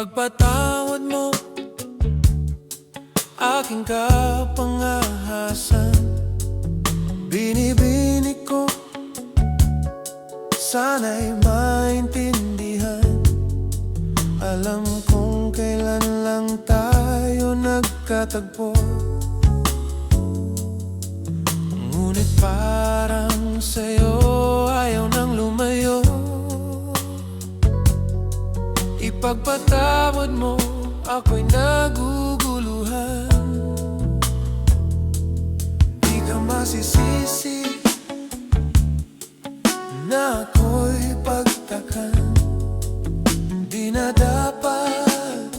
Ipagpatawad mo aking kapangahasan. Binibini ko, sana'y maintindihan. Alam kong kailan lang tayo nagkatagpo, ngunit parang sa'yo ayaw nang lumayo. Ipagpatawad mo, ako'y naguguluhan. Di ka masisisi na ako'y pagtakan. Di na dapat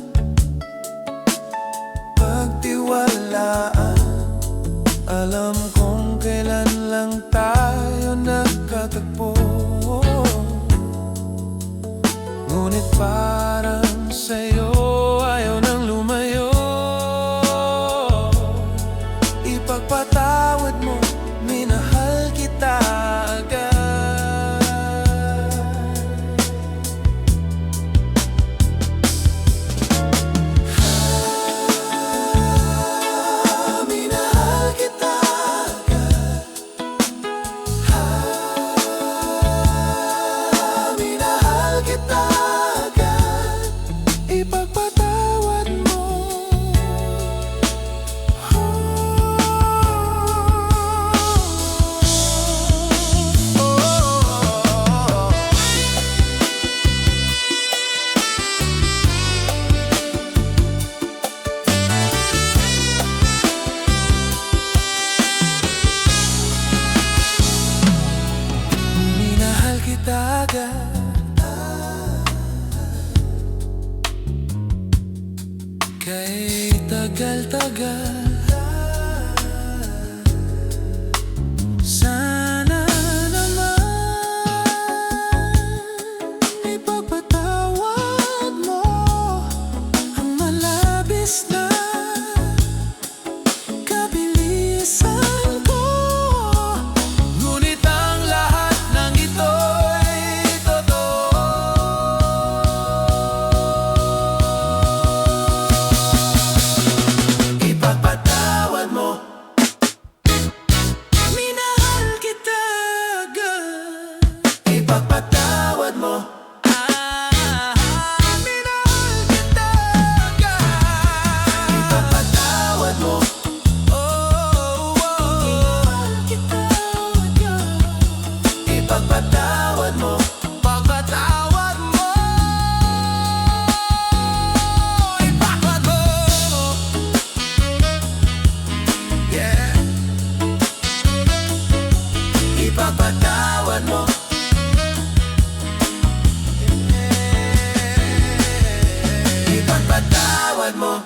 pagtiwalaan. Alam kong kailan lang tayo nagkatagpo, ngunit parang sa'yo ayaw nang lumayo. Ipagpatawad mo, minahal kita agad. Minahal kita agad. Minahal kita agad. Ipagpatawad mo. Minahal kita agad. Kay tagal-tagal, sana naman ipagpatawad mo ang malabis na kabilisan ko. Ngunit ang lahat ng ito'y totoo. Ipagpatawad mo, minahal kita agad. Ipagpatawad mo, minahal kita agad. Ipagpatawad mo, minahal kita agad. Ipagpatawad mo, pagpatawad mo, ipagpatawad mo. Yeah. Ipagpatawad mo. Ipagpatawad mo.